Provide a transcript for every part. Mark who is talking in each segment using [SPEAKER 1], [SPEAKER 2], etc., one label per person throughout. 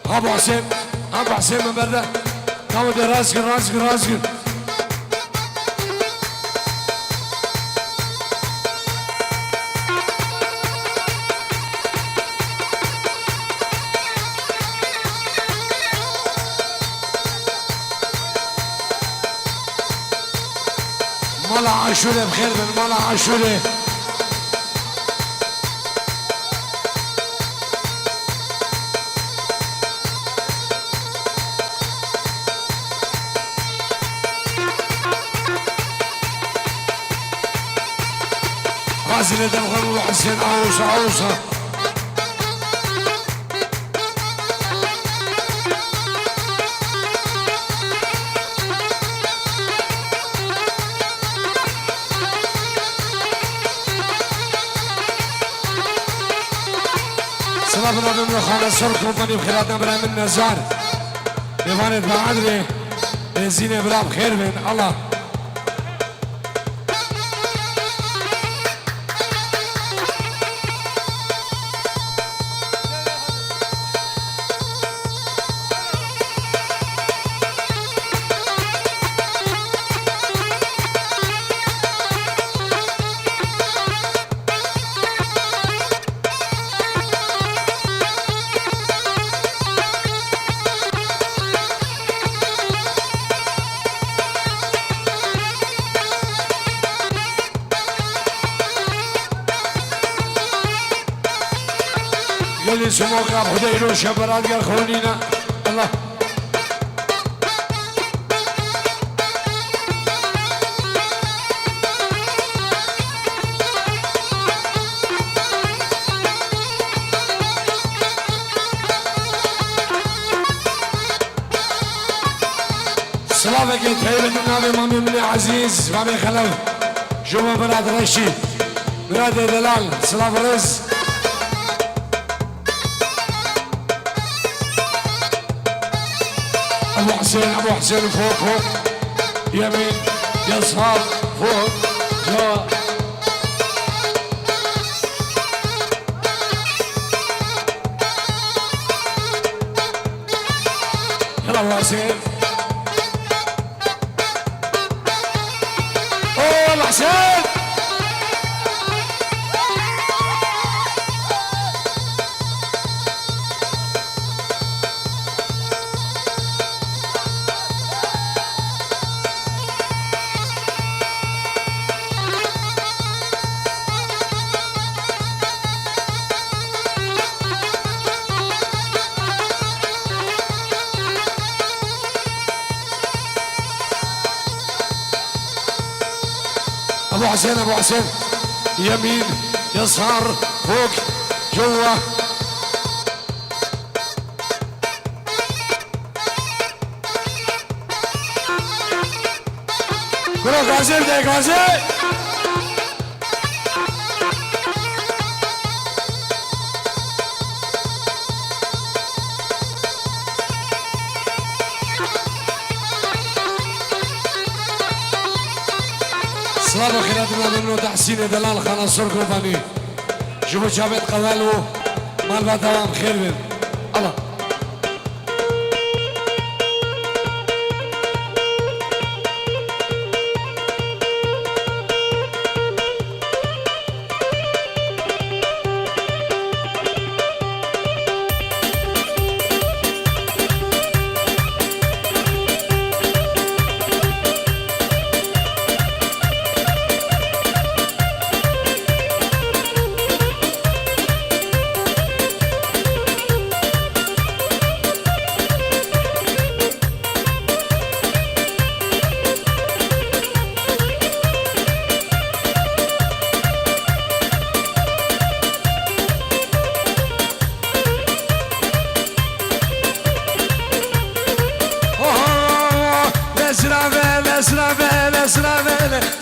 [SPEAKER 1] ابو حسين ابو حسين من برا ناودي رازقن رازقن رازقن مالا عاشوري بخير من مالا عاشوري غازي دم غنو حسين عروسة عروسة صلابنا من خالد سركم بني بخيراتنا بلا من نزار ديوانت بعدري زينة بلا بخير من الله يلي سموك ابو حدير وشبرات يا خونينا الله سلامك يا طيب النبي مامي من عزيز مامي خلف جوا براد رشي براد دلال سلام رز ابو حسين ابو حسين فوق فوق يمين يسار فوق جوا يلا ابو حسين اوه ابو حسين ابو حسين ابو حسين يمين يسار فوق جوا برو غازي بدك غازي صلاه خيراتنا منه تحسين دلال خان سركو بني شوفوا جابت قوالو مال بعد دوام خير من الله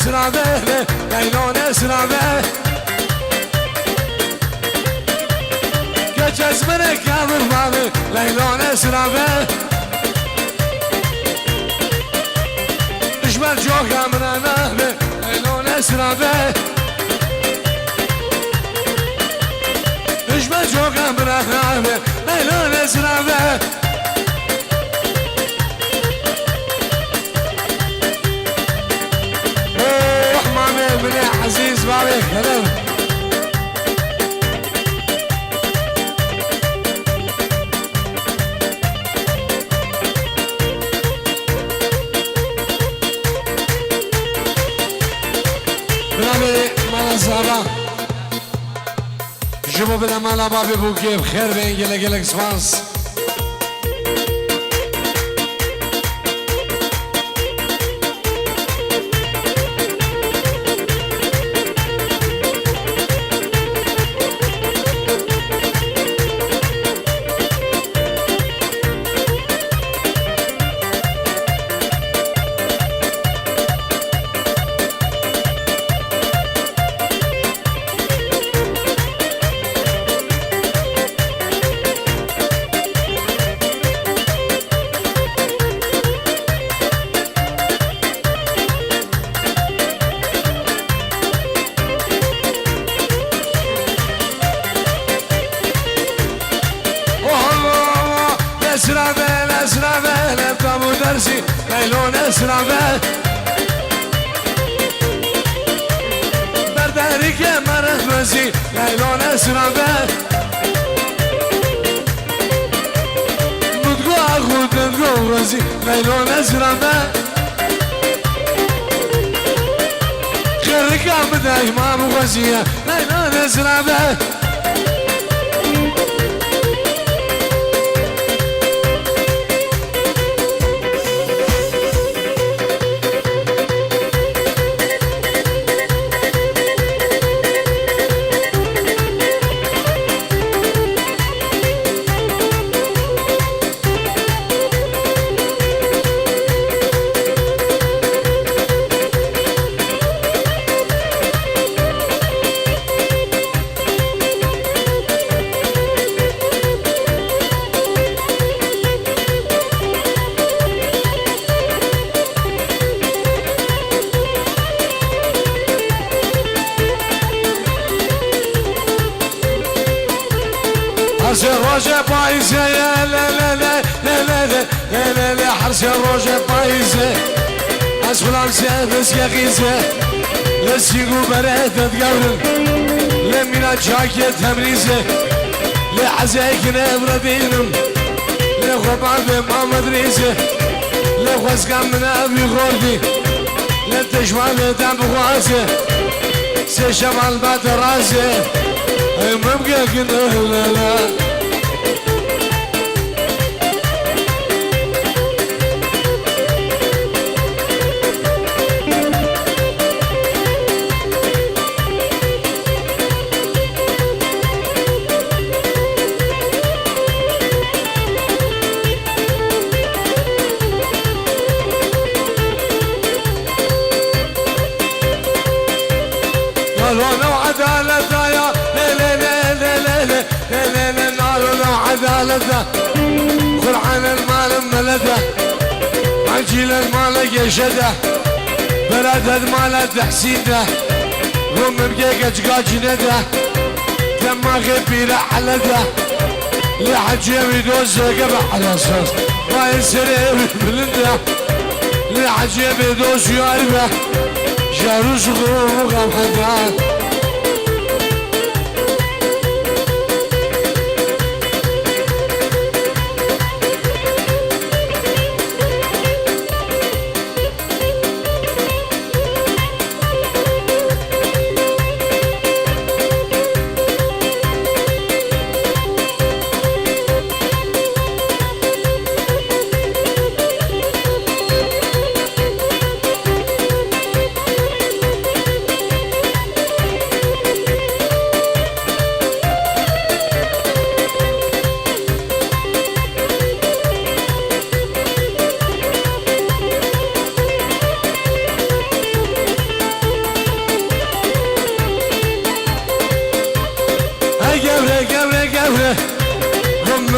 [SPEAKER 1] سرابه ليلون سرابه كجز منك يا مرمامي ليلون سرابه اجمل جوكا من امامي ليلون سرابه اجمل جوكا من امامي ليلون سرابه شما بدم مالا بابی بوکی بخیر بین گله گله سپاس اسرابه بابو درسي ليلون اسرابه بردارك مرح بزي ليلون اسرابه مدقو اخو تدقو غزي ليلون اسرابه خيرك عبداي ما مغزيه ليلون اسرابه حرس الروجة بايزة يا لا لا لا لا لا لا لا لا حرس الروجة بايزة أسفل سادس يا غيزة لسيقو بريدة تقورن لمينا جاكية تمريزة لحزيك نبرة دينم لخباب ما مدريزة لخوزقام من أبي غردي لتشوال دم بغوازة سيشمال بعد رازة مبقى كده لا لا قالوا عدالة يا عدالته قرعان المال ملده عجيل المال يشده برادة المال تحسيده قوم بقيقة قاجنده دماغي بيلا حلده لحجيب يدوز قبع على اساس ما يسري بلنده لحجيب يدوز يعرفه جاروس غروب وغام حدان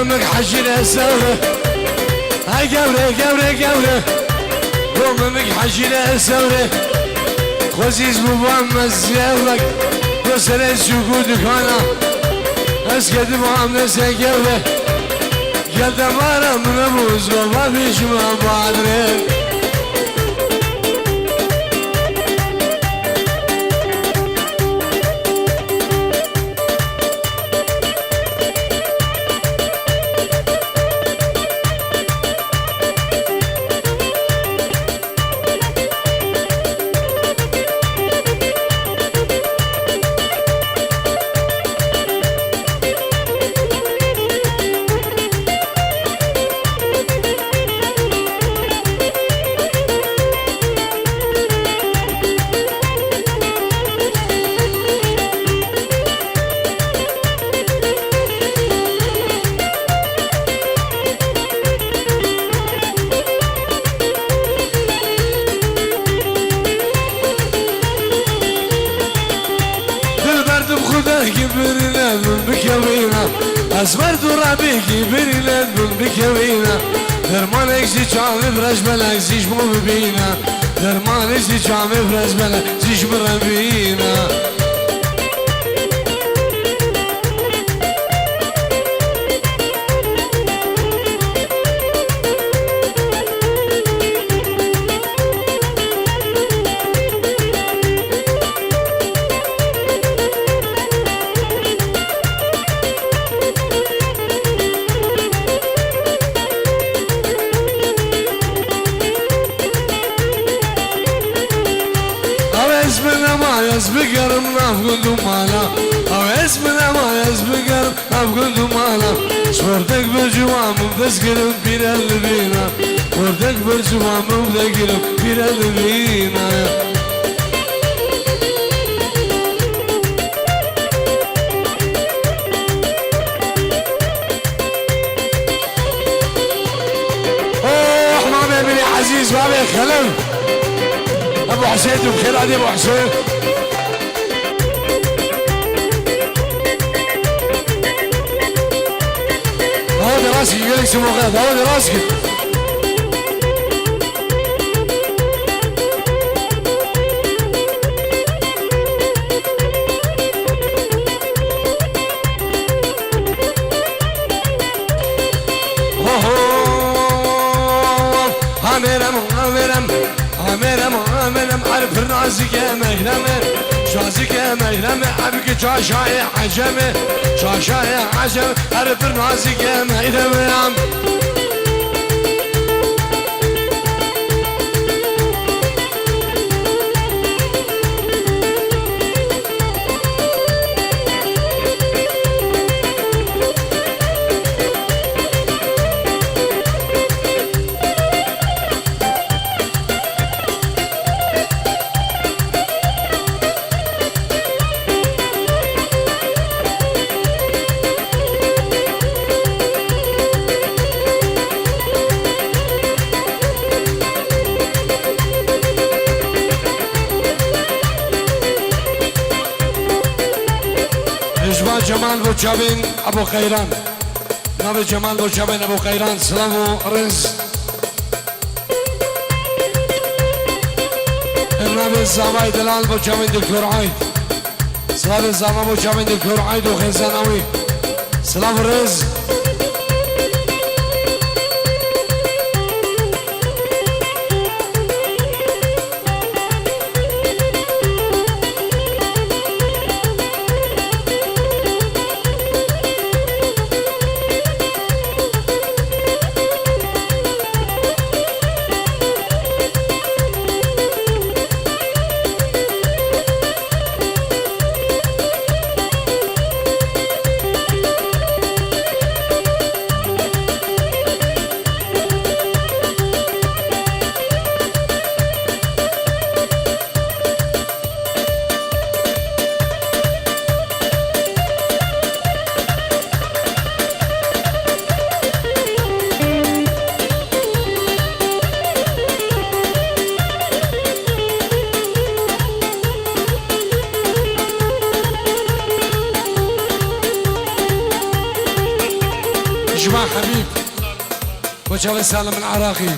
[SPEAKER 1] قومك حجر الثورة هاي قوري قومك حجر الثورة خوزيز بوام مزيولك وصل السكوت كانا اسكت بوام نسيقوري قلت مارا من ابوز وما فيش ما بادري اسمرت ربيكي بريلت بكوينا درمان اكسي شامي فرش بلا اكسيش مو ببينا درمان اكسي شامي فرش بلا اكسيش مربينا بقرم نافقل دمالا او اسمنا ما يسبقر نافقل دمالا صورتك برجوام بذكرم بير اللبينا صورتك برجوام بذكرم بير اللبينا اوه مامي ابني عزيز مامي خلف ابو حسين بخير عادي ابو حسين راسك يقولك سمو غاد هودي راسك عامرم عارف الرازق يا مهرمه شازك يا مهرمه عبك شاشاي عجمه شاشاي عجمه عارف الرازق يا مهرمه جمال بوچابین ابو خیران نام جمال بوچابین ابو خیران سلام و رز نام زامای دلال بوچابین دکتور عاید سلام زاما بوچابین دکتور عاید و خیزانوی سلام و رز جماعة حبيب بوچاوي سالم العراقي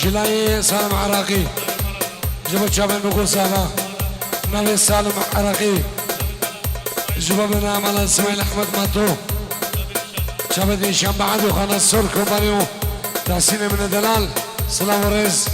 [SPEAKER 1] جلاي سالم عراقي جبو چاوي بقول سالا نالي سالم عراقي جبو بنا مالا اسماعيل احمد ماتو چاوي دي شام بعد وخانا السور كومبانيو تحسين من الدلال سلام ورز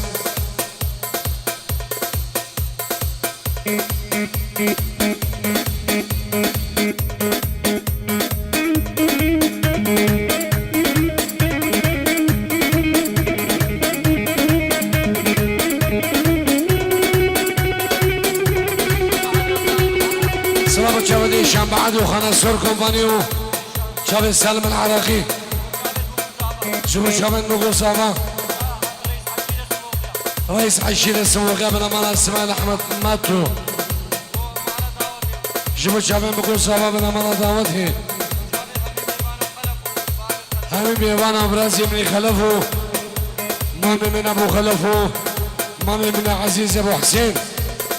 [SPEAKER 1] شام بعد وخانا السور كومبانيو شاب سالم العراقي شوفوا شاب نقول صافا رئيس عشيرة السواقة من أمان اسماعيل أحمد ماتو شوفوا شاب نقول صافا من أمان دعوته همين بيوانا أبرازي من خلفه مامي من أبو خلفه مامي من عزيز أبو حسين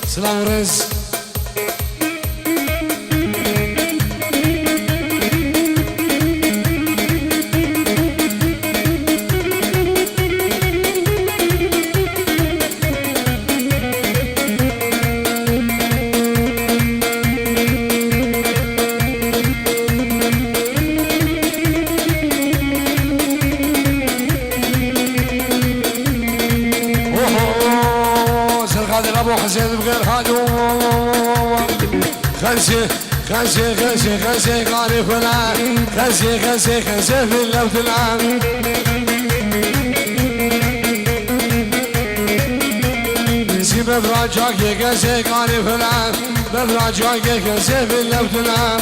[SPEAKER 1] سلام ورز ابو حسين بغير هادو خنسي خنسي خنسي خنسي قاري فلان خنسي خنسي خنسي في اللوثلان سي بفراجاك يكسي قاري فلان بفراجاك يكسي في اللوثلان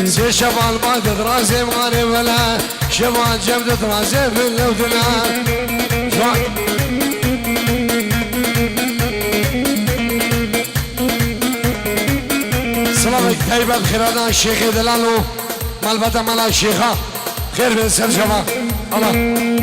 [SPEAKER 1] سي شبال ما تدراسي مغاري فلان شبال جبدة راسي في اللوثلان سلامك طيبة بخيرانا الشيخي دلالو مالبتا مالا الشيخة خير بن سر شفا الله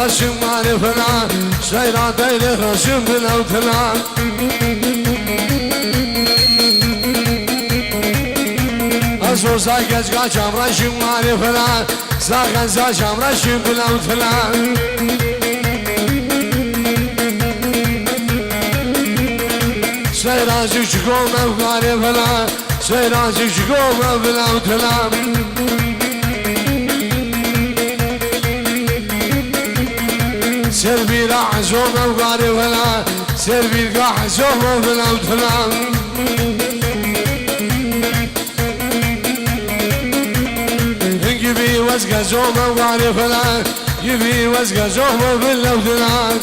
[SPEAKER 1] رشم مالي فلان سيرا دايلي رشم بالاوتلان ازور ساكز قاچم رشم مالي فلان ساكن زاشم رشم بالاوتلان سيرا زوجكو مفقاري فلان سيرا زوجكو بالاوتلان سيربي راح زومه وقاري ولا سيربي راح زومه ولا وتفلان انجبي وزقه زومه وقاري ولا يبي وزقه زومه ولا وتفلان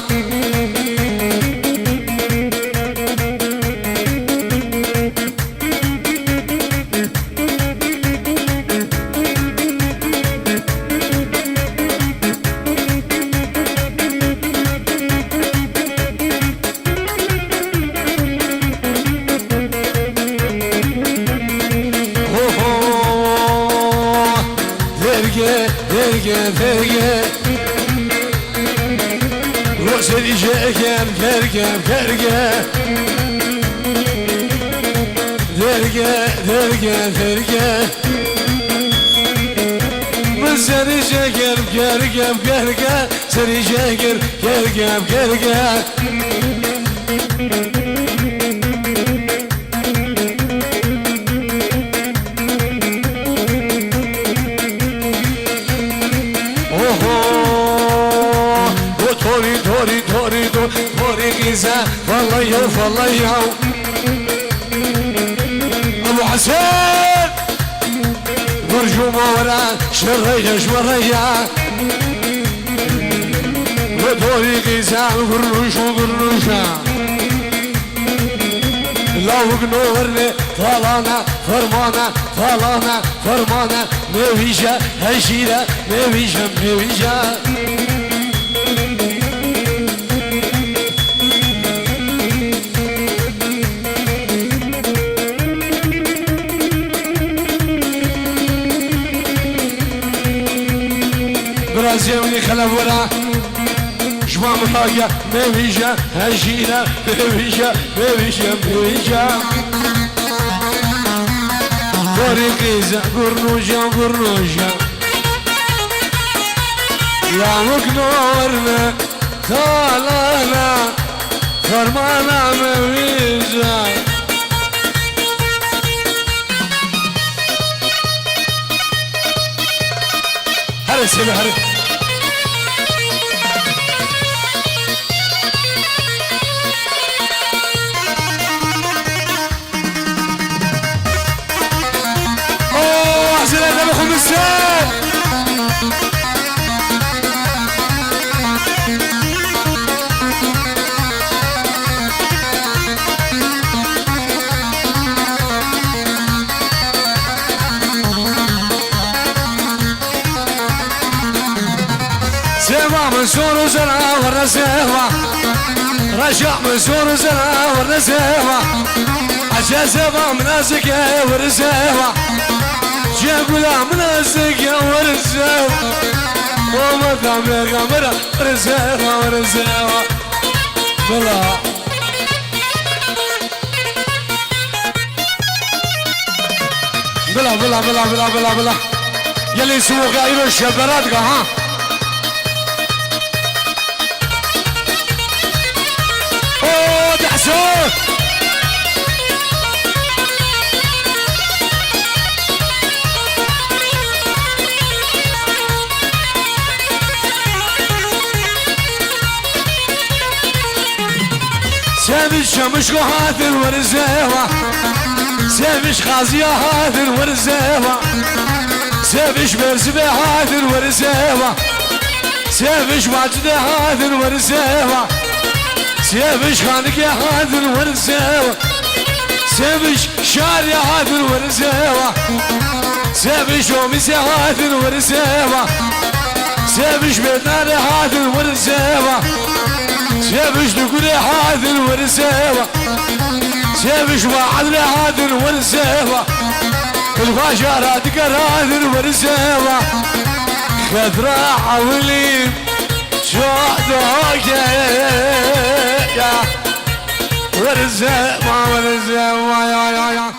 [SPEAKER 1] فرقه روسي جاكم فرقه فرقه فرقه فرقه من سري جاكر فرقه فرقه سري جاكر فرقه فرقه والله يوف والله يوف ابو حسين برجو مورا شرية شرية وطريقي ساعة قرنوش وقرنوشا لو نورني طالانا فرمانا طالانا فرمانا مفيشا هشيرة مفيشا مفيشا برازيلي خلفورا جمع مطاقة مفيشا هشيرة مفيشا مفيشا مفيشا طريقيزة قرنوشا قرنوشا يا مكنورنا طالنا فرمانا مفيشا هرس يا هرس منصور زرع ورزيوة رجع منصور زرع ورزيوة عجزة منازقة ورزيوة جابلا منازقة ورزيوة وما ثامر قمر ورزيوة ورزيوة بلا بلا بلا بلا بلا بلا بلا يلي سوق غير الشبرات ها اوه دعسو سامش شمش هذا الورزاوة سامش خازية هذا الورزاوة سامش برزبة هذا الورزاوة سامش ماجدة هذا الورزاوة سامش خانقة هذا الورزاوة سامش شارع هذا الورزاوة سامش ومسة هذا الورزاوة سامش بنار هذا الورزاوة سيبش نقول هذا الورزاوة سيبش وعد هذا الورزاوة الفجرات هذا الورزاوة خضراء حولي شهداك يا ورزاوة ورزاوة يا